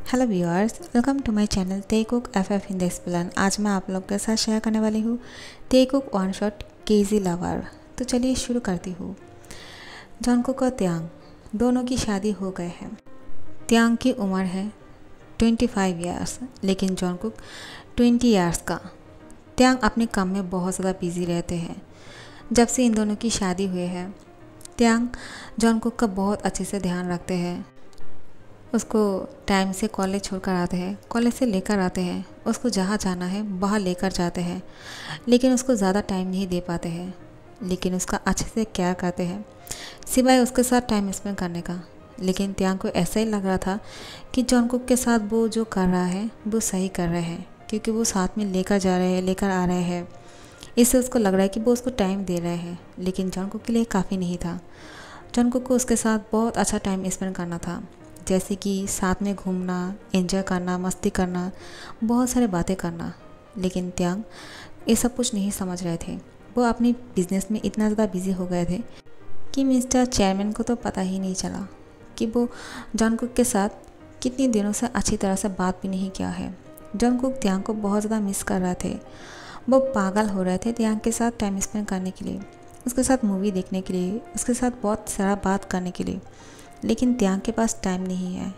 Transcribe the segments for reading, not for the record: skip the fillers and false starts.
Hello viewers, welcome to my channel ते cook FF in the explain. आज मैं आप लोग के साथ शेयर करने वाली हूँ ते cook one shot KG lover. तो चलिए शुरू करती हूँ। जॉनकुक और त्यांग दोनों की शादी हो गए हैं। त्यांग की उम्र है 25 ईयर्स, लेकिन जॉनकुक 20 ईयर्स का। त्यांग अपने काम में बहुत ज़्यादा बिजी रहते हैं। जब से इन दोनों की शादी हुई है, त्यांग जॉनकुक का बहुत अच्छे से ध्यान रखते हैं। उसको टाइम से कॉलेज छोड़कर आते हैं, कॉलेज से लेकर आते हैं, उसको जहाँ जाना है वहाँ लेकर जाते हैं, लेकिन उसको ज़्यादा टाइम नहीं दे पाते हैं, लेकिन उसका अच्छे से केयर करते हैं, सिवाय उसके साथ टाइम स्पेंड करने का। लेकिन त्यांग को ऐसा ही लग रहा था कि जॉनकुक के साथ वो जो कर रहा है वो सही कर रहे हैं, क्योंकि वो साथ में लेकर जा रहे हैं, लेकर आ रहे हैं। इससे उसको लग रहा है कि वो उसको टाइम दे रहे हैं, लेकिन जॉनकुक के लिए काफ़ी नहीं था। जॉनकुक को उसके साथ बहुत अच्छा टाइम स्पेंड करना था, जैसे कि साथ में घूमना, एंजॉय करना, मस्ती करना, बहुत सारे बातें करना। लेकिन त्यांग ये सब कुछ नहीं समझ रहे थे। वो अपनी बिजनेस में इतना ज़्यादा बिजी हो गए थे कि मिस्टर चेयरमैन को तो पता ही नहीं चला कि वो जॉनकुक के साथ कितनी दिनों से अच्छी तरह से बात भी नहीं किया है। जॉनकुक त्यांग को बहुत ज़्यादा मिस कर रहे थे। वो पागल हो रहे थे त्यांग के साथ टाइम स्पेंड करने के लिए, उसके साथ मूवी देखने के लिए, उसके साथ बहुत सारा बात करने के लिए। लेकिन त्यांग के पास टाइम नहीं है।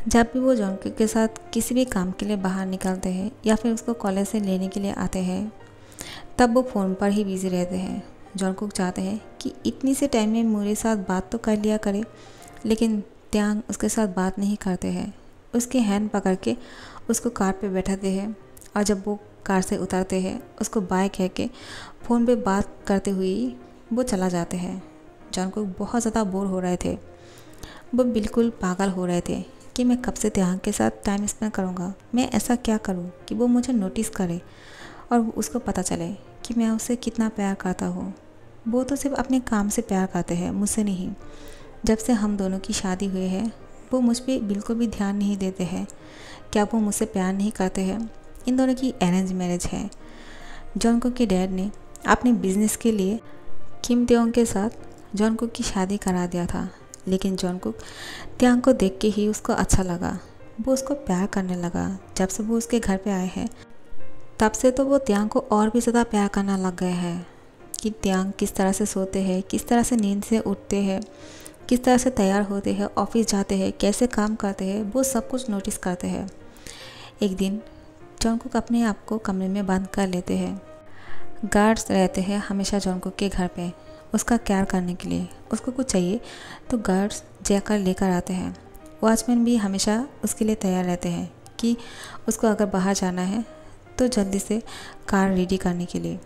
जब भी वो जॉनकुक के साथ किसी भी काम के लिए बाहर निकलते हैं या फिर उसको कॉलेज से लेने के लिए आते हैं, तब वो फ़ोन पर ही बिज़ी रहते हैं। जॉनकुक चाहते हैं कि इतनी से टाइम में मेरे साथ बात तो कर लिया करे, लेकिन त्यांग उसके साथ बात नहीं करते हैं। उसके हैंड पकड़ के उसको कार पे बैठाते हैं, और जब वो कार से उतरते हैं उसको बाय कह के फ़ोन पे बात करते हुए वो चला जाते हैं। जॉनकुक बहुत ज़्यादा बोर हो रहे थे। वो बिल्कुल पागल हो रहे थे कि मैं कब से त्यांग के साथ टाइम स्पेंड करूँगा, मैं ऐसा क्या करूँ कि वो मुझे नोटिस करे और उसको पता चले कि मैं उससे कितना प्यार करता हूँ। वो तो सिर्फ अपने काम से प्यार करते हैं, मुझसे नहीं। जब से हम दोनों की शादी हुई है, वो मुझ पर बिल्कुल भी ध्यान नहीं देते हैं। क्या वो मुझसे प्यार नहीं करते हैं? इन दोनों की अरेंज मैरिज है। जॉनकुक के डैड ने अपने बिजनेस के लिए किम तेयोंग के साथ जॉनकुक की शादी करा दिया था, लेकिन जॉनकुक त्यांग को देख के ही उसको अच्छा लगा। वो उसको प्यार करने लगा। जब से वो उसके घर पे आए हैं, तब से तो वो त्यांग को और भी ज़्यादा प्यार करना लग गए हैं कि त्यांग किस तरह से सोते हैं, किस तरह से नींद से उठते हैं, किस तरह से तैयार होते हैं, ऑफिस जाते हैं, कैसे काम करते हैं, वो सब कुछ नोटिस करते हैं। एक दिन जॉनकुक अपने आप को कमरे में बंद कर लेते हैं। गार्ड्स रहते हैं हमेशा जॉनकुक के घर पे उसका केयर करने के लिए। उसको कुछ चाहिए तो गार्ड्स जाकर लेकर आते हैं। वॉचमैन भी हमेशा उसके लिए तैयार रहते हैं कि उसको अगर बाहर जाना है तो जल्दी से कार रेडी करने के लिए।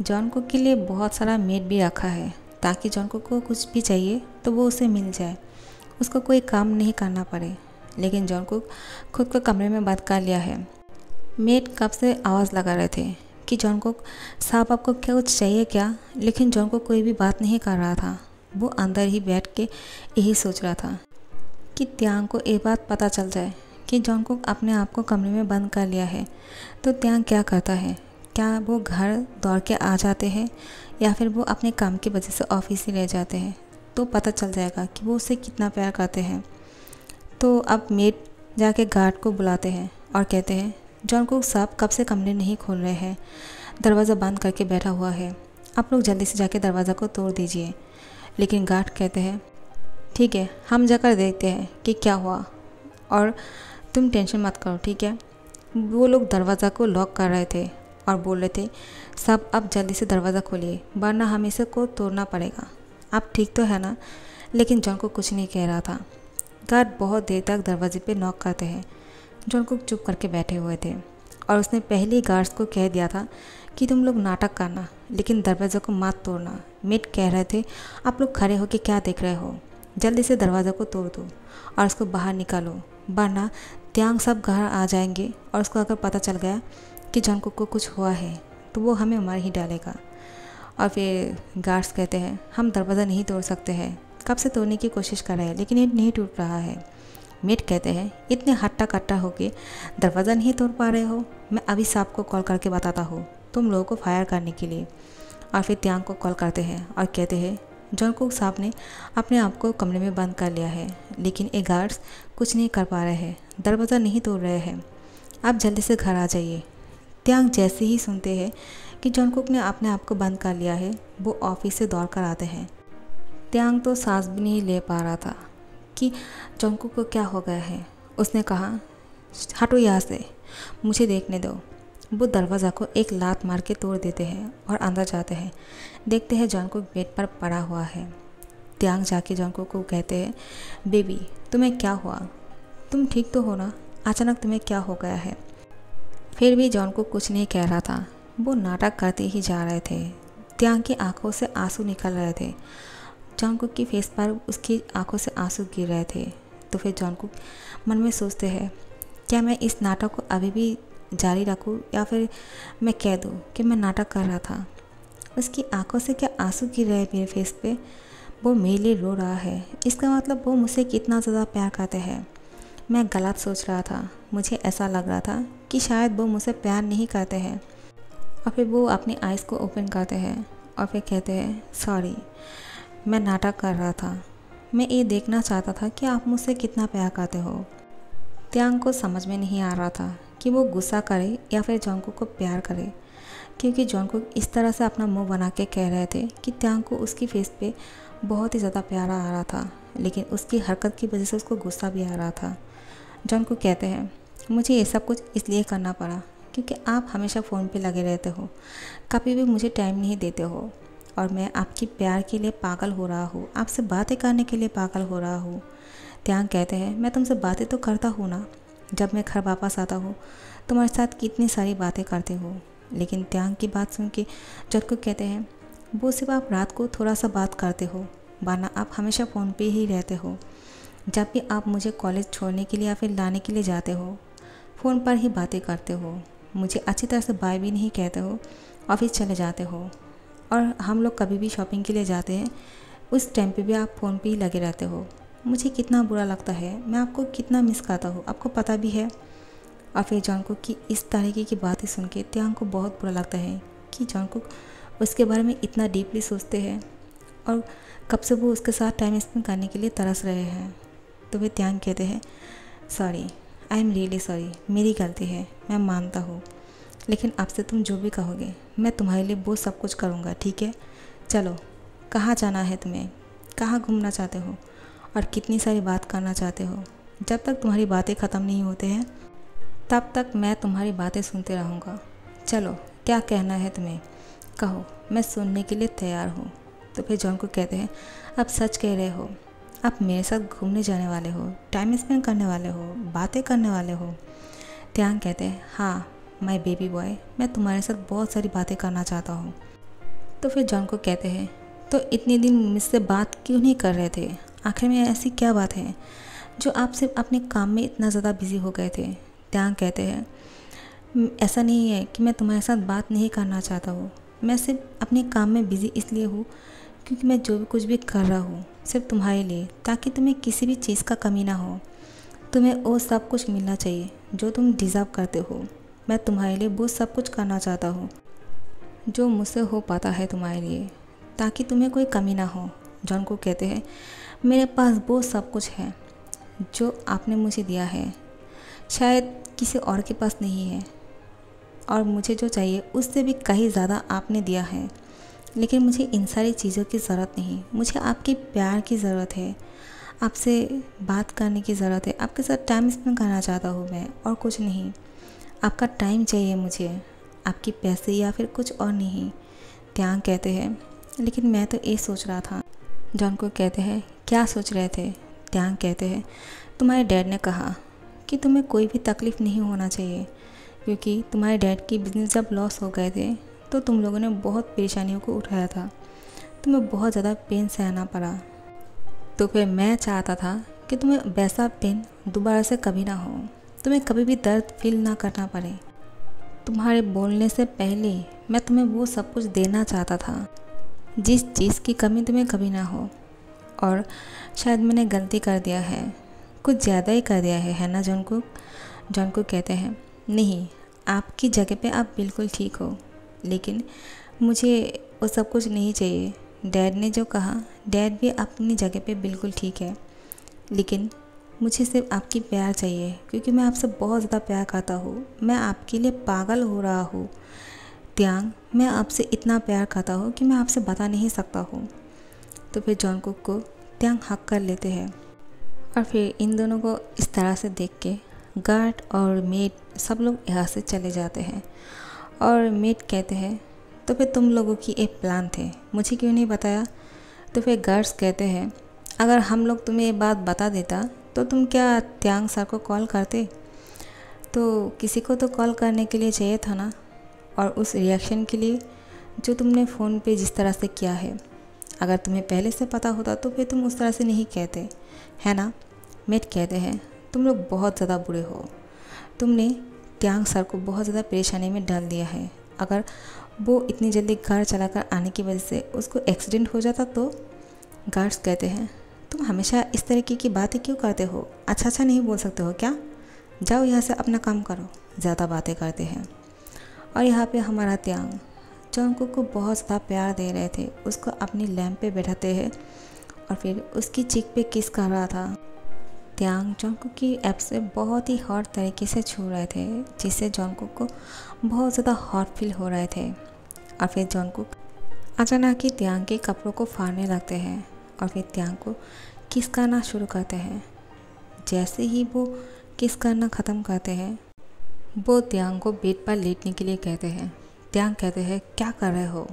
जॉनकुक के लिए बहुत सारा मेड भी रखा है, ताकि जॉनकुक को कुछ भी चाहिए तो वो उसे मिल जाए, उसको कोई काम नहीं करना पड़े। लेकिन जॉनकुक खुद को कमरे में बंद कर लिया है। मेड कब से आवाज़ लगा रहे थे कि जॉनकुक साहब आपको क्या कुछ चाहिए क्या, लेकिन जॉनकुक कोई भी बात नहीं कर रहा था। वो अंदर ही बैठ के यही सोच रहा था कि त्यांग को एक बात पता चल जाए कि जॉनकुक अपने आप को कमरे में बंद कर लिया है तो त्यांग क्या करता है। क्या वो घर दौड़ के आ जाते हैं या फिर वो अपने काम की वजह से ऑफिस ही रह जाते हैं, तो पता चल जाएगा कि वो उससे कितना प्यार करते हैं। तो अब मेड जाके गार्ड को बुलाते हैं और कहते हैं जॉनकुक साहब कब से कमरे नहीं खोल रहे हैं, दरवाज़ा बंद करके बैठा हुआ है, आप लोग जल्दी से जाके दरवाज़ा को तोड़ दीजिए। लेकिन गार्ड कहते हैं ठीक है, हम जाकर देखते हैं कि क्या हुआ, और तुम टेंशन मत करो, ठीक है। वो लोग दरवाज़ा को लॉक कर रहे थे और बोल रहे थे सब अब जल्दी से दरवाज़ा खोलिए, वरना हमें इसे को तोड़ना पड़ेगा। आप ठीक तो है ना? लेकिन जॉनकुक कुछ नहीं कह रहा था। गार्ड बहुत देर तक दरवाजे पे नॉक करते हैं। जॉनकुक चुप करके बैठे हुए थे, और उसने पहले ही गार्ड्स को कह दिया था कि तुम लोग नाटक करना, लेकिन दरवाज़े को मत तोड़ना। मेड कह रहे थे आप लोग खड़े होकर क्या देख रहे हो, जल्दी से दरवाज़ा को तोड़ दो और उसको बाहर निकालो, वरना त्यांग सब घर आ जाएंगे और उसको अगर पता चल गया कि जॉनकुक को कुछ हुआ है तो वो हमें मार ही डालेगा। और फिर गार्ड्स कहते हैं हम दरवाज़ा नहीं तोड़ सकते हैं, कब से तोड़ने की कोशिश कर रहे हैं लेकिन ये नहीं टूट रहा है। मेड कहते हैं इतने हट्टा कट्टा होके दरवाज़ा नहीं तोड़ पा रहे हो, मैं अभी साहब को कॉल करके बताता हूँ तुम लोगों को फायर करने के लिए। और फिर त्यांग को कॉल करते हैं और कहते हैं जॉनकुक साहब ने अपने आप को कमरे में बंद कर लिया है, लेकिन ये गार्ड्स कुछ नहीं कर पा रहे हैं। दरवाज़ा नहीं तोड़ रहे हैं, आप जल्दी से घर आ जाइए। त्यांग जैसे ही सुनते हैं कि जॉनकुक ने अपने आप को बंद कर लिया है, वो ऑफिस से दौड़ कर आते हैं। त्यांग तो सांस भी नहीं ले पा रहा था कि जॉनकुक को क्या हो गया है। उसने कहा, हटो यहाँ से, मुझे देखने दो। वो दरवाज़ा को एक लात मार के तोड़ देते हैं और अंदर जाते हैं। देखते हैं जॉनकुक बेड पर पड़ा हुआ है। त्यांग जाके जॉनकुक को कहते हैं, बेबी तुम्हें क्या हुआ, तुम ठीक तो हो ना, अचानक तुम्हें क्या हो गया है। फिर भी जॉनकुक कुछ नहीं कह रहा था, वो नाटक करते ही जा रहे थे। त्यांग की आंखों से आंसू निकल रहे थे। जॉनकुक की फेस पर उसकी आंखों से आंसू गिर रहे थे। तो फिर जॉनकुक मन में सोचते हैं, क्या मैं इस नाटक को अभी भी जारी रखूं या फिर मैं कह दूं कि मैं नाटक कर रहा था। उसकी आंखों से क्या आंसू गिर रहे हैं मेरे फेस पे, वो मेरे लिए रो रहा है, इसका मतलब वो मुझसे कितना ज़्यादा प्यार करते हैं। मैं गलत सोच रहा था, मुझे ऐसा लग रहा था कि शायद वो मुझसे प्यार नहीं करते हैं। और फिर वो अपनी आइज़ को ओपन करते हैं और फिर कहते हैं, सॉरी मैं नाटक कर रहा था, मैं ये देखना चाहता था कि आप मुझसे कितना प्यार करते हो। त्यांग को समझ में नहीं आ रहा था कि वो गुस्सा करे या फिर जॉनकुक को प्यार करे, क्योंकि जॉनकुक इस तरह से अपना मुंह बना के कह रहे थे कि त्यांग को उसकी फेस पे बहुत ही ज़्यादा प्यारा आ रहा था, लेकिन उसकी हरकत की वजह से उसको गुस्सा भी आ रहा था। जॉनकुक कहते हैं, मुझे ये सब कुछ इसलिए करना पड़ा क्योंकि आप हमेशा फ़ोन पे लगे रहते हो, कभी भी मुझे टाइम नहीं देते हो, और मैं आपकी प्यार के लिए पागल हो रहा हूँ, आपसे बातें करने के लिए पागल हो रहा हूँ। त्यांग कहते हैं, मैं तुमसे बातें तो करता हूँ ना, जब मैं घर वापस आता हूँ तुम्हारे साथ कितनी सारी बातें करते हो। लेकिन त्यांग की बात सुन के जॉनकुक कहते हैं, वो सिर्फ आप रात को थोड़ा सा बात करते हो, वरना आप हमेशा फ़ोन पे ही रहते हो। जब भी आप मुझे कॉलेज छोड़ने के लिए या फिर लाने के लिए जाते हो, फ़ोन पर ही बातें करते हो, मुझे अच्छी तरह से बाय भी नहीं कहते हो, ऑफिस चले जाते हो, और हम लोग कभी भी शॉपिंग के लिए जाते हैं उस टाइम पे भी आप फ़ोन पे ही लगे रहते हो। मुझे कितना बुरा लगता है, मैं आपको कितना मिस करता हूँ, आपको पता भी है। और फिर जॉनकुक की इस तरीके की बातें सुन के त्यांग को बहुत बुरा लगता है कि जॉनकुक उसके बारे में इतना डीपली सोचते हैं और कब से वो उसके साथ टाइम स्पेंड करने के लिए तरस रहे हैं। तो वे त्यांग कहते हैं, sorry, I am really sorry, मेरी गलती है, मैं मानता हूँ, लेकिन आपसे तुम जो भी कहोगे मैं तुम्हारे लिए वो सब कुछ करूँगा, ठीक है। चलो, कहाँ जाना है तुम्हें, कहाँ घूमना चाहते हो और कितनी सारी बात करना चाहते हो। जब तक तुम्हारी बातें ख़त्म नहीं होते हैं तब तक मैं तुम्हारी बातें सुनते रहूँगा। चलो, क्या कहना है तुम्हें, कहो, मैं सुनने के लिए तैयार हूँ। तो फिर जॉनकुक कहते हैं, आप सच कह रहे हो, आप मेरे साथ घूमने जाने वाले हो, टाइम स्पेंड करने वाले हो, बातें करने वाले हो। त्यांग कहते हैं, हाँ माय बेबी बॉय, मैं तुम्हारे साथ बहुत सारी बातें करना चाहता हूँ। तो फिर जॉनकुक कहते हैं, तो इतने दिन मुझसे बात क्यों नहीं कर रहे थे, आखिर में ऐसी क्या बात है जो आप सिर्फ अपने काम में इतना ज़्यादा बिजी हो गए थे। त्यांग कहते हैं, ऐसा नहीं है कि मैं तुम्हारे साथ बात नहीं करना चाहता हूँ, मैं सिर्फ अपने काम में बिज़ी इसलिए हूँ क्योंकि मैं जो भी कुछ भी कर रहा हूँ सिर्फ तुम्हारे लिए, ताकि तुम्हें किसी भी चीज़ का कमी ना हो। तुम्हें वो सब कुछ मिलना चाहिए जो तुम डिज़र्व करते हो। मैं तुम्हारे लिए वो सब कुछ करना चाहता हूँ जो मुझसे हो पाता है तुम्हारे लिए, ताकि तुम्हें कोई कमी ना हो। जॉनकुक कहते हैं, मेरे पास वो सब कुछ है जो आपने मुझे दिया है, शायद किसी और के पास नहीं है, और मुझे जो चाहिए उससे भी कहीं ज़्यादा आपने दिया है। लेकिन मुझे इन सारी चीज़ों की ज़रूरत नहीं, मुझे आपके प्यार की ज़रूरत है, आपसे बात करने की ज़रूरत है, आपके साथ टाइम स्पेंड करना चाहता हूँ मैं, और कुछ नहीं। आपका टाइम चाहिए मुझे, आपके पैसे या फिर कुछ और नहीं। त्यांग कहते हैं, लेकिन मैं तो ये सोच रहा था। जॉनकुक कहते हैं, क्या सोच रहे थे। त्यांग कहते हैं, तुम्हारे डैड ने कहा कि तुम्हें कोई भी तकलीफ़ नहीं होना चाहिए, क्योंकि तुम्हारे डैड की बिज़नेस जब लॉस हो गए थे तो तुम लोगों ने बहुत परेशानियों को उठाया था, तुम्हें बहुत ज़्यादा पेन सहना पड़ा। तो फिर मैं चाहता था कि तुम्हें वैसा पेन दोबारा से कभी ना हो, तुम्हें कभी भी दर्द फील ना करना पड़े। तुम्हारे बोलने से पहले मैं तुम्हें वो सब कुछ देना चाहता था जिस चीज़ की कमी तुम्हें कभी ना हो। और शायद मैंने गलती कर दिया है, कुछ ज़्यादा ही कर दिया है ना जॉनकुक। जॉनकुक कहते हैं, नहीं, आपकी जगह पे आप बिल्कुल ठीक हो, लेकिन मुझे वो सब कुछ नहीं चाहिए। डैड ने जो कहा, डैड भी अपनी जगह पे बिल्कुल ठीक है, लेकिन मुझे सिर्फ आपकी प्यार चाहिए, क्योंकि मैं आपसे बहुत ज़्यादा प्यार करता हूँ। मैं आपके लिए पागल हो रहा हूँ त्यांग, मैं आपसे इतना प्यार करता हूँ कि मैं आपसे बता नहीं सकता हूँ। तो फिर जॉनकुक को त्यांग हक कर लेते हैं और फिर इन दोनों को इस तरह से देख के गार्ड और मेड सब लोग यहाँ से चले जाते हैं। और मेड कहते हैं तो फिर तुम लोगों की एक प्लान थे, मुझे क्यों नहीं बताया? तो फिर गार्ड्स कहते हैं अगर हम लोग तुम्हें ये बात बता देता तो तुम क्या त्यांग सर को कॉल करते? तो किसी को तो कॉल करने के लिए चाहिए था ना, और उस रिएक्शन के लिए जो तुमने फ़ोन पे जिस तरह से किया है, अगर तुम्हें पहले से पता होता तो फिर तुम उस तरह से नहीं कहते, है ना? मेट कहते हैं तुम लोग बहुत ज़्यादा बुरे हो, तुमने त्यांग सर को बहुत ज़्यादा परेशानी में डाल दिया है। अगर वो इतनी जल्दी कार चलाकर आने की वजह से उसको एक्सीडेंट हो जाता तो? गार्ड्स कहते हैं तुम हमेशा इस तरीके की बातें क्यों करते हो? अच्छा नहीं बोल सकते हो क्या? जाओ यहाँ से अपना काम करो, ज़्यादा बातें करते हैं। और यहाँ पे हमारा त्यांग जॉनकुक को बहुत ज़्यादा प्यार दे रहे थे, उसको अपनी लैंप पे बैठाते हैं और फिर उसकी चीख पे किस कर रहा था। त्यांग जॉनकुक की ऐप से बहुत ही हॉट तरीके से छू रहे थे, जिससे जॉनकुक को बहुत ज़्यादा हॉट फील हो रहे थे। और फिर जॉनकुक अचानक ही त्यांग के कपड़ों को फाड़ने लगते हैं और फिर त्यांग को किस करना शुरू करते हैं। जैसे ही वो किस करना ख़त्म करते हैं, वो त्यांग को बेड पर लेटने के लिए कहते हैं। त्यांग कहते हैं क्या कर रहे हो,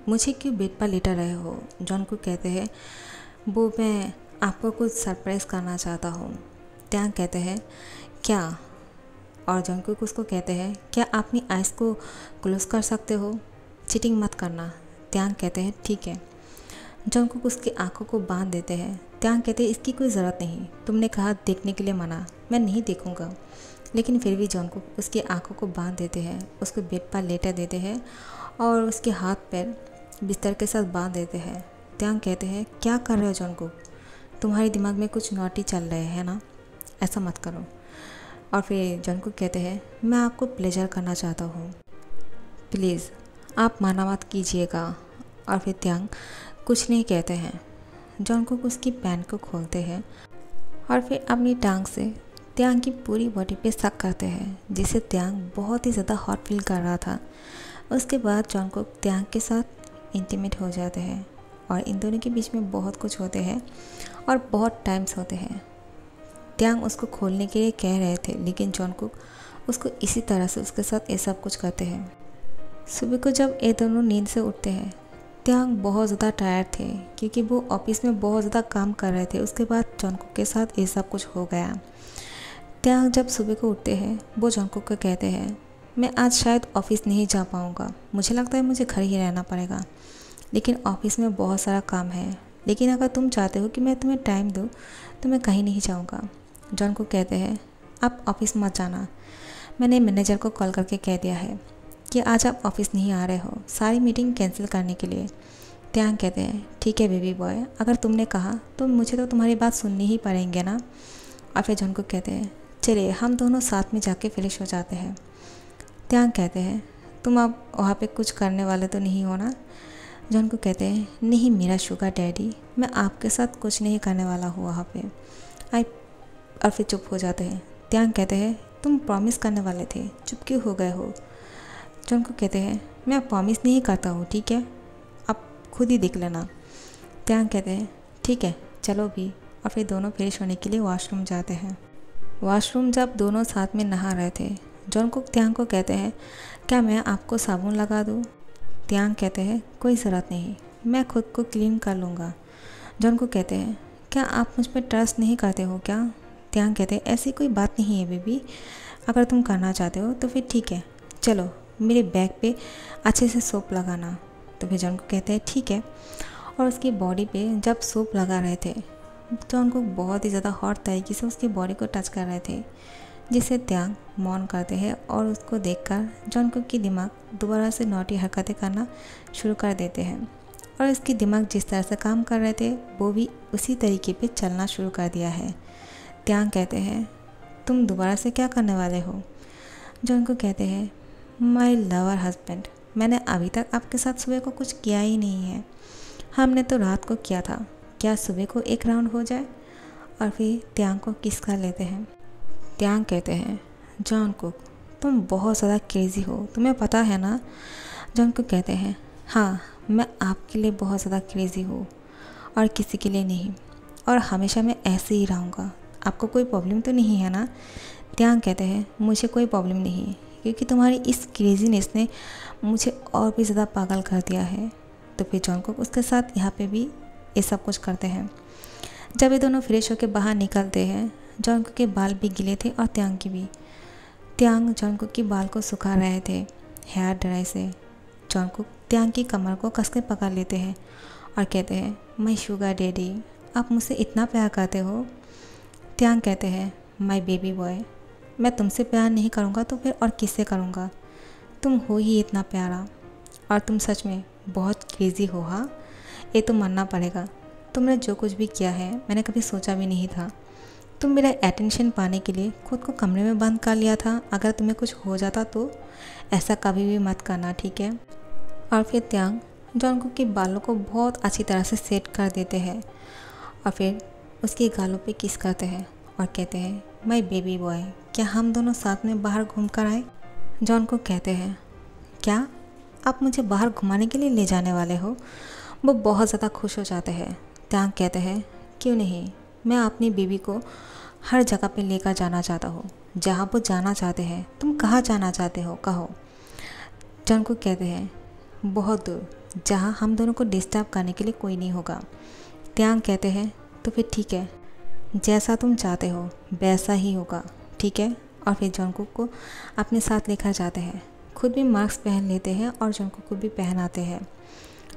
मुझे क्यों बेड पर लेटा रहे हो? जॉनकुक कहते हैं वो मैं आपको कुछ सरप्राइज़ करना चाहता हूँ। त्यांग कहते हैं क्या? और जॉनकुक उसको कहते हैं क्या आप अपनी आइज़ को क्लोज कर सकते हो, चीटिंग मत करना। त्यांग कहते हैं ठीक है। जॉनकुक उसकी आंखों को बांध देते हैं। त्यांग कहते हैं इसकी कोई ज़रूरत नहीं, तुमने कहा देखने के लिए मना, मैं नहीं देखूँगा। लेकिन फिर भी जॉनकुक उसकी आंखों को बांध देते हैं, उसको बेड पर लेटा देते हैं और उसके हाथ पैर बिस्तर के साथ बांध देते हैं। त्यांग कहते हैं क्या कर रहे हो जॉनकुक, तुम्हारे दिमाग में कुछ नॉटी चल रहे हैं ना, ऐसा मत करो। और फिर जॉनकुक कहते हैं मैं आपको प्लेजर करना चाहता हूँ, प्लीज़ आप माना मत कीजिएगा। और फिर त्यांग कुछ नहीं कहते हैं। जॉनकुक उसकी पैंट को खोलते हैं और फिर अपनी टांग से त्यांग की पूरी बॉडी पे शक करते हैं, जिससे त्यांग बहुत ही ज़्यादा हॉट फील कर रहा था। उसके बाद जॉनकुक त्यांग के साथ इंटीमेट हो जाते हैं और इन दोनों के बीच में बहुत कुछ होते हैं और बहुत टाइम्स होते हैं। त्यांग उसको खोलने के लिए कह रहे थे, लेकिन जॉनकुक उसको इसी तरह से उसके साथ ये सब कुछ करते हैं। सुबह को जब ये दोनों नींद से उठते हैं, त्यांग बहुत ज़्यादा टायर्ड थे क्योंकि वो ऑफिस में बहुत ज़्यादा काम कर रहे थे। उसके बाद जॉनकुक के साथ ये सब कुछ हो गया। त्यांग जब सुबह को उठते हैं, वो जॉनकुक को कहते हैं मैं आज शायद ऑफिस नहीं जा पाऊँगा, मुझे लगता है मुझे घर ही रहना पड़ेगा, लेकिन ऑफिस में बहुत सारा काम है, लेकिन अगर तुम चाहते हो कि मैं तुम्हें टाइम दूँ तो मैं कहीं नहीं जाऊँगा। जॉनकुक कहते हैं आप ऑफिस मत जाना, मैंने मैनेजर को कॉल करके कह दिया है कि आज आप ऑफिस नहीं आ रहे हो, सारी मीटिंग कैंसिल करने के लिए। त्यांग कहते हैं ठीक है बेबी बॉय, अगर तुमने कहा तो मुझे तो तुम्हारी बात सुननी ही पड़ेंगे ना। और फिर जॉनकुक कहते हैं चलिए हम दोनों साथ में जाके फ्रेश हो जाते हैं। त्यांग कहते हैं तुम अब वहाँ पे कुछ करने वाले तो नहीं हो ना। जॉनकुक कहते हैं नहीं मेरा शुगर डैडी, मैं आपके साथ कुछ नहीं करने वाला हूँ वहाँ पे। और फिर चुप हो जाते हैं। त्यांग कहते हैं तुम प्रॉमिस करने वाले थे, चुप क्यों हो गए हो? जॉनकुक कहते हैं मैं प्रॉमिस नहीं करता हूँ, ठीक है, आप खुद ही देख लेना। त्यांग कहते हैं ठीक है चलो भी। और फिर दोनों फ्रेश होने के लिए वॉशरूम जाते हैं। वॉशरूम जब दोनों साथ में नहा रहे थे, जॉनकुक त्यांग को कहते हैं क्या मैं आपको साबुन लगा दूँ? त्यांग कहते हैं कोई ज़रूरत नहीं, मैं खुद को क्लीन कर लूँगा। जॉनकुक कहते हैं क्या आप मुझ पर ट्रस्ट नहीं करते हो क्या? त्यांग कहते हैं ऐसी कोई बात नहीं है बेबी, अगर तुम करना चाहते हो तो फिर ठीक है, चलो मेरे बैग पे अच्छे से सोप लगाना। तो फिर जॉनकुक कहते हैं ठीक है। और उसकी बॉडी पे जब सोप लगा रहे थे, जॉनकुक बहुत ही ज़्यादा हॉट तरीके से उसकी बॉडी को टच कर रहे थे, जिससे त्यांग मौन करते हैं और उसको देखकर जॉनकुक की दिमाग दोबारा से नॉटी हरकतें करना शुरू कर देते हैं। और उसकी दिमाग जिस तरह से काम कर रहे थे वो भी उसी तरीके पे चलना शुरू कर दिया है। त्यांग कहते हैं तुम दोबारा से क्या करने वाले हो? जॉनकुक कहते हैं माय लवर हस्बैंड, मैंने अभी तक आपके साथ सुबह को कुछ किया ही नहीं है, हमने तो रात को किया था, क्या सुबह को एक राउंड हो जाए? और फिर त्यांग को किस कर लेते हैं। त्यांग कहते हैं जॉनकुक तुम बहुत ज़्यादा क्रेज़ी हो, तुम्हें पता है ना। जॉनकुक कहते हैं हाँ मैं आपके लिए बहुत ज़्यादा क्रेज़ी हूँ और किसी के लिए नहीं, और हमेशा मैं ऐसे ही रहूँगा। आपको कोई प्रॉब्लम तो नहीं है ना। त्यांग कहते हैं मुझे कोई प्रॉब्लम नहीं, क्योंकि तुम्हारी इस क्रेजीनेस ने मुझे और भी ज़्यादा पागल कर दिया है। तो फिर जॉनकुक उसके साथ यहाँ पे भी ये सब कुछ करते हैं। जब ये दोनों फ्रेश होकर बाहर निकलते हैं, जॉनकुक के बाल भी गीले थे और त्यांग की भी। त्यांग जॉनकुक के बाल को सुखा रहे थे हेयर ड्राई से। जॉनकुक त्यांग की कमर को कस के पकड़ लेते हैं और कहते हैं माय शुगर डैडी, आप मुझसे इतना प्यार करते हो। त्यांग कहते हैं माय बेबी बॉय, मैं तुमसे प्यार नहीं करूँगा तो फिर और किससे करूँगा। तुम हो ही इतना प्यारा, और तुम सच में बहुत क्रेज़ी हो। हाँ ये तो मानना पड़ेगा, तुमने जो कुछ भी किया है मैंने कभी सोचा भी नहीं था। तुम मेरा अटेंशन पाने के लिए खुद को कमरे में बंद कर लिया था। अगर तुम्हें कुछ हो जाता तो ऐसा कभी भी मत करना, ठीक है। और फिर त्यांग जॉनकुक के बालों को बहुत अच्छी तरह से सेट कर देते हैं और फिर उसके गालों पे किस करते हैं और कहते हैं माय बेबी बॉय, क्या हम दोनों साथ में बाहर घूम कर आए। जॉनकुक कहते हैं क्या आप मुझे बाहर घुमाने के लिए ले जाने वाले हो। वो बहुत ज़्यादा खुश हो जाते हैं। त्यांग कहते हैं क्यों नहीं, मैं अपनी बेबी को हर जगह पे लेकर जाना चाहता हूँ जहाँ वो जाना चाहते हैं। तुम कहाँ जाना चाहते हो कहो। जॉनकुक कहते हैं बहुत दूर, जहाँ हम दोनों को डिस्टर्ब करने के लिए कोई नहीं होगा। त्यांग कहते हैं तो फिर ठीक है, जैसा तुम चाहते हो वैसा ही होगा, ठीक है। और फिर जॉनकुक को अपने साथ लेकर जाते हैं। खुद भी मास्क पहन लेते हैं और जॉनकुक को भी पहनाते हैं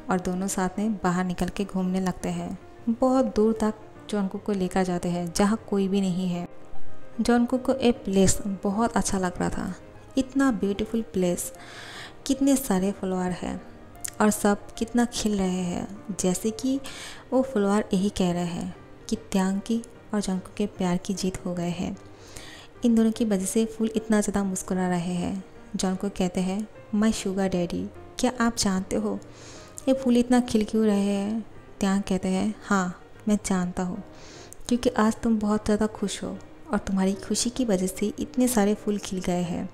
और दोनों साथ में बाहर निकल के घूमने लगते हैं। बहुत दूर तक जॉनकुक को लेकर जाते हैं जहाँ कोई भी नहीं है। जॉनकुक को ये प्लेस बहुत अच्छा लग रहा था। इतना ब्यूटीफुल प्लेस, कितने सारे फ्लावर हैं और सब कितना खिल रहे हैं, जैसे कि वो फ्लावर यही कह रहे हैं कि त्यांग की और जॉनकुक के प्यार की जीत हो गए हैं। इन दोनों की वजह से फूल इतना ज़्यादा मुस्कुरा रहे हैं। जॉनकुक कहते हैं माय शुगर डैडी, क्या आप जानते हो ये फूल इतना खिल क्यों रहे हैं। त्यांग कहते हैं हाँ मैं जानता हूँ, क्योंकि आज तुम बहुत ज़्यादा खुश हो और तुम्हारी खुशी की वजह से इतने सारे फूल खिल गए हैं।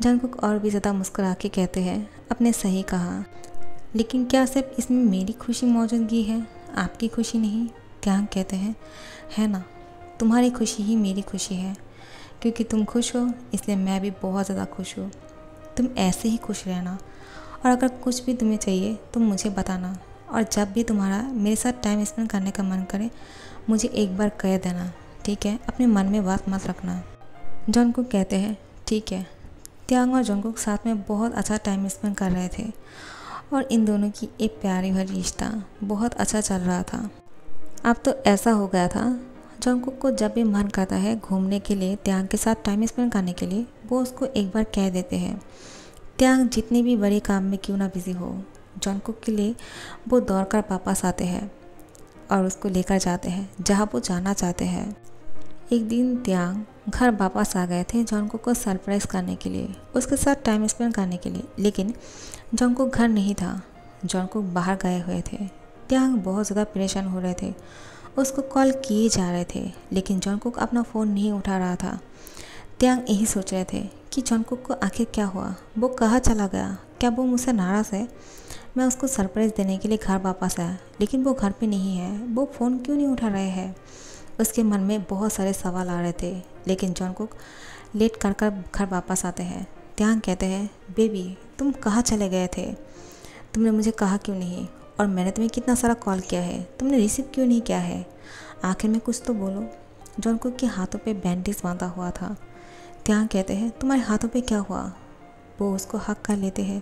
जॉनकुक और भी ज़्यादा मुस्कुरा के कहते हैं आपने सही कहा, लेकिन क्या सिर्फ इसमें मेरी खुशी मौजूदगी है, आपकी खुशी नहीं। त्यांग कहते हैं है ना, तुम्हारी खुशी ही मेरी खुशी है, क्योंकि तुम खुश हो इसलिए मैं भी बहुत ज़्यादा खुश हूँ। तुम ऐसे ही खुश रहना, और अगर कुछ भी तुम्हें चाहिए तो मुझे बताना, और जब भी तुम्हारा मेरे साथ टाइम स्पेंड करने का मन करे मुझे एक बार कह देना, ठीक है। अपने मन में बात मत रखना। जॉनकुक कहते हैं ठीक है। त्यांग और जॉनकुक साथ में बहुत अच्छा टाइम स्पेंड कर रहे थे और इन दोनों की एक प्यारी भरी रिश्ता बहुत अच्छा चल रहा था। अब तो ऐसा हो गया था, जॉनकुक को जब भी मन करता है घूमने के लिए, त्यांग के साथ टाइम स्पेंड करने के लिए, वो उसको एक बार कह देते हैं। त्यांग जितने भी बड़े काम में क्यों ना बिज़ी हो, जॉनकुक के लिए वो दौड़कर वापस आते हैं और उसको लेकर जाते हैं जहाँ वो जाना चाहते हैं। एक दिन त्यांग घर वापस आ गए थे जॉनकुक को सरप्राइज़ करने के लिए, उसके साथ टाइम स्पेंड करने के लिए, लेकिन जॉनकुक घर नहीं था। जॉनकुक बाहर गए हुए थे। त्यांग बहुत ज़्यादा परेशान हो रहे थे, उसको कॉल किए जा रहे थे, लेकिन जॉनकुक अपना फ़ोन नहीं उठा रहा था। त्यांग यही सोच रहे थे कि जॉनकुक को आखिर क्या हुआ, वो कहाँ चला गया, क्या वो मुझसे नाराज़ है। मैं उसको सरप्राइज़ देने के लिए घर वापस आया, लेकिन वो घर पे नहीं है, वो फ़ोन क्यों नहीं उठा रहे हैं। उसके मन में बहुत सारे सवाल आ रहे थे, लेकिन जॉनकुक लेट कर घर वापस आते हैं। त्यांग कहते हैं बेबी तुम कहाँ चले गए थे, तुमने मुझे कहा क्यों नहीं, और मैंने तुम्हें कितना सारा कॉल किया है, तुमने रिसीव क्यों नहीं किया है, आखिर में कुछ तो बोलो। जॉनकुक के हाथों पे बैंडेज बांधा हुआ था। त्यांग कहते हैं तुम्हारे हाथों पे क्या हुआ, वो उसको हक कर लेते हैं।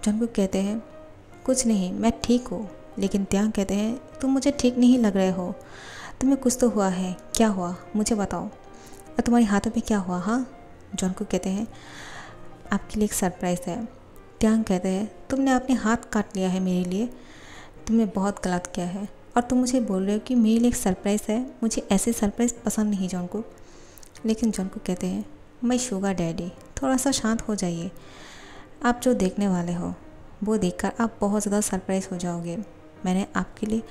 जॉनकुक कहते हैं कुछ नहीं, मैं ठीक हूँ। लेकिन त्यांग कहते हैं तुम मुझे ठीक नहीं लग रहे हो, तुम्हें कुछ तो हुआ है, क्या हुआ मुझे बताओ, और तुम्हारे हाथों पे क्या हुआ। हाँ, जॉनकुक कहते हैं आपके लिए एक सरप्राइज़ है। त्यांग कहते हैं तुमने अपने हाथ काट लिया है मेरे लिए, तुमने बहुत गलत किया है, और तुम मुझे बोल रहे हो कि मेरे लिए एक सरप्राइज़ है। मुझे ऐसे सरप्राइज़ पसंद नहीं जॉनकुक। लेकिन जॉनकुक कहते हैं मैं शुगर डैडी, थोड़ा सा शांत हो जाइए, आप जो देखने वाले हो वो देखकर आप बहुत ज़्यादा सरप्राइज़ हो जाओगे। मैंने आपके लिए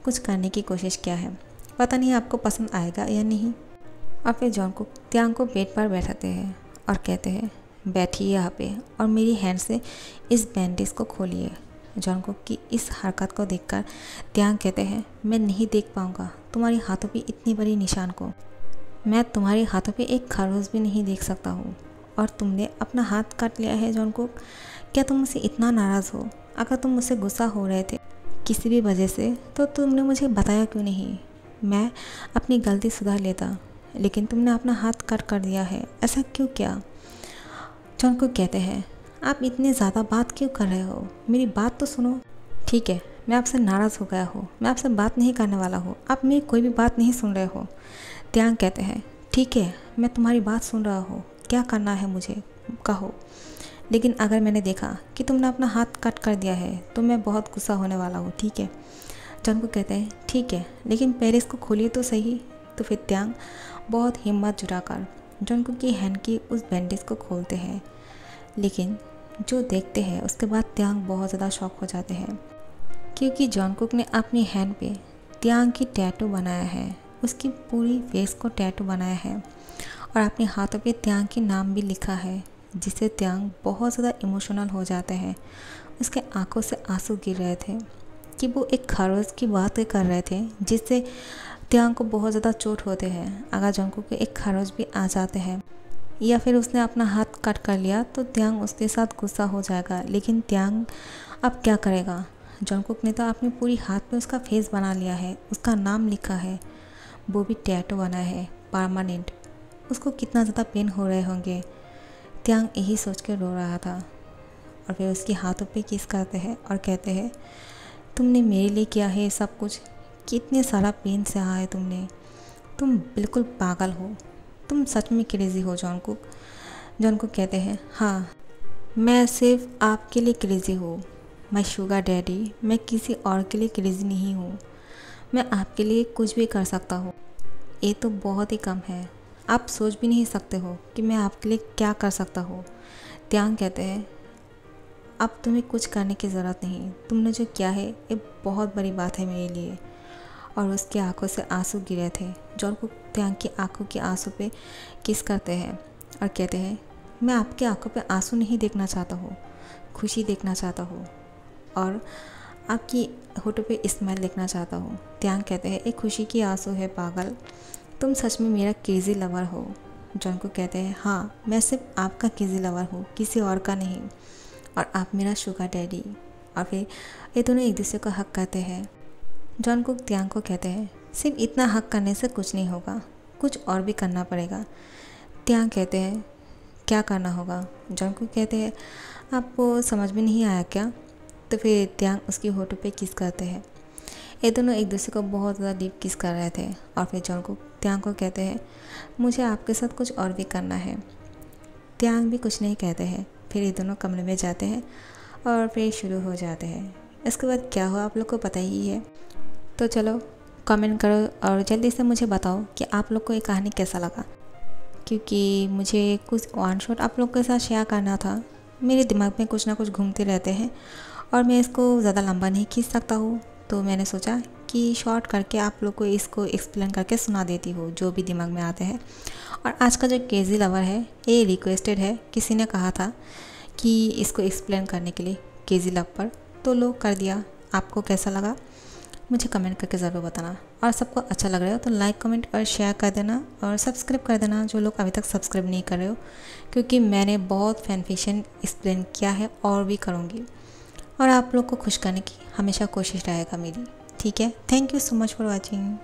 कुछ करने की कोशिश किया है, पता नहीं आपको पसंद आएगा या नहीं। और फिर जॉनकुक त्यांग को बेड पर बैठाते हैं और कहते हैं बैठिए यहाँ पे और मेरी हैंड से इस बैंडेज को खोलिए। जॉनकुक की इस हरकत को देखकर त्यांग कहते हैं मैं नहीं देख पाऊँगा तुम्हारी हाथों पे इतनी बड़ी निशान को। मैं तुम्हारे हाथों पे एक खरोच भी नहीं देख सकता हूँ और तुमने अपना हाथ काट लिया है जॉनकुक। क्या तुम मुझसे इतना नाराज़ हो? अगर तुम मुझसे गुस्सा हो रहे थे किसी भी वजह से तो तुमने मुझे बताया क्यों नहीं? मैं अपनी गलती सुधार लेता, लेकिन तुमने अपना हाथ कट कर दिया है, ऐसा क्यों किया? जॉनकुक कहते हैं आप इतनी ज़्यादा बात क्यों कर रहे हो? मेरी बात तो सुनो। ठीक है, मैं आपसे नाराज़ हो गया हूँ, मैं आपसे बात नहीं करने वाला हूँ, आप मेरी कोई भी बात नहीं सुन रहे हो। त्यांग कहते हैं ठीक है, मैं तुम्हारी बात सुन रहा हूँ, क्या करना है मुझे कहो। लेकिन अगर मैंने देखा कि तुमने अपना हाथ कट कर दिया है तो मैं बहुत गुस्सा होने वाला हूँ, ठीक है? जॉनकुक कहते हैं ठीक है, लेकिन पहले इसको खोलिए तो सही। तो फिर त्यांग बहुत हिम्मत जुटाकर जॉनकुक की हैंड की उस बैंडेज को खोलते हैं, लेकिन जो देखते हैं उसके बाद त्यांग बहुत ज़्यादा शॉक हो जाते हैं, क्योंकि जॉनकुक ने अपनी हैंड पे त्यांग की टैटू बनाया है, उसकी पूरी फेस को टैटू बनाया है और अपने हाथों पे त्यांग के नाम भी लिखा है, जिससे त्यांग बहुत ज़्यादा इमोशनल हो जाते हैं। उसके आंखों से आंसू गिर रहे थे कि वो एक खरोच की बात कर रहे थे, जिससे त्यांग को बहुत ज़्यादा चोट होते हैं। अगर जॉनकुक को एक खरोच भी आ जाते हैं या फिर उसने अपना हाथ कट कर लिया तो त्यांग उसके साथ गुस्सा हो जाएगा, लेकिन त्यांग अब क्या करेगा? जॉनकुक ने तो अपनी पूरी हाथ पे उसका फेस बना लिया है, उसका नाम लिखा है, वो भी टैटू बना है परमानेंट। उसको कितना ज़्यादा पेन हो रहे होंगे। त्यांग यही सोच के रो रहा था और फिर उसके हाथों पे किस करते हैं और कहते हैं तुमने मेरे लिए किया है सब कुछ, कितने सारा पेन सहा है तुमने, तुम बिल्कुल पागल हो, तुम सच में क्रेज़ी हो जॉनकुक। जॉनकुक कहते हैं हाँ, मैं सिर्फ आपके लिए क्रेज़ी हूँ, मैं शुगर डैडी, मैं किसी और के लिए क्रेज़ी नहीं हूँ, मैं आपके लिए कुछ भी कर सकता हूँ। ये तो बहुत ही कम है, आप सोच भी नहीं सकते हो कि मैं आपके लिए क्या कर सकता हूँ। त्यांग कहते हैं अब तुम्हें कुछ करने की ज़रूरत नहीं, तुमने जो किया है ये बहुत बड़ी बात है मेरे लिए। और उसकी आंखों से आंसू गिरे थे। जॉनकुक त्यांग की आंखों के आंसू पे किस करते हैं और कहते हैं मैं आपकी आंखों पे आंसू नहीं देखना चाहता हूँ, खुशी देखना चाहता हूँ और आपकी होठों पे स्माइल देखना चाहता हूँ। त्यांग कहते हैं ये खुशी की आंसू है पागल, तुम सच में मेरा क्रेज़ी लवर हो। जॉनकुक कहते हैं हाँ, मैं सिर्फ आपका क्रेज़ी लवर हूँ, किसी और का नहीं, और आप मेरा शुगर डैडी। और फिर ये दोनों एक दूसरे को हक करते हैं। जॉनकुक त्यांग को कहते हैं सिर्फ इतना हक करने से कुछ नहीं होगा, कुछ और भी करना पड़ेगा। त्यांग कहते हैं क्या करना होगा? जॉनकुक कहते हैं आपको समझ में नहीं आया क्या? तो फिर त्यांग उसकी होठों पे किस करते हैं। ये दोनों एक दूसरे को बहुत ज़्यादा डीप किस कर रहे थे। और फिर जॉनकुक त्यांग को कहते हैं मुझे आपके साथ कुछ और भी करना है। त्यांग भी कुछ नहीं कहते हैं। फिर ये दोनों कमरे में जाते हैं और फिर शुरू हो जाते हैं। इसके बाद क्या हुआ आप लोग को पता ही है। तो चलो कमेंट करो और जल्दी से मुझे बताओ कि आप लोग को ये कहानी कैसा लगा, क्योंकि मुझे कुछ वन शॉट आप लोग के साथ शेयर करना था। मेरे दिमाग में कुछ ना कुछ घूमते रहते हैं और मैं इसको ज़्यादा लंबा नहीं खींच सकता हूँ, तो मैंने सोचा कि शॉर्ट करके आप लोग को इसको एक्सप्लेन करके सुना देती हूँ जो भी दिमाग में आते हैं। और आज का जो क्रेज़ी लवर है ये रिक्वेस्टेड है, किसी ने कहा था कि इसको एक्सप्लेन करने के लिए क्रेज़ी लवर, तो लोग कर दिया। आपको कैसा लगा मुझे कमेंट करके ज़रूर बताना, और सबको अच्छा लग रहा हो तो लाइक कमेंट और शेयर कर देना और सब्सक्राइब कर देना जो लोग अभी तक सब्सक्राइब नहीं कर रहे हो, क्योंकि मैंने बहुत फैन फिक्शन एक्सप्लेन किया है और भी करूँगी, और आप लोग को खुश करने की हमेशा कोशिश रहेगा मेरी। ठीक है, thank you so much for watching.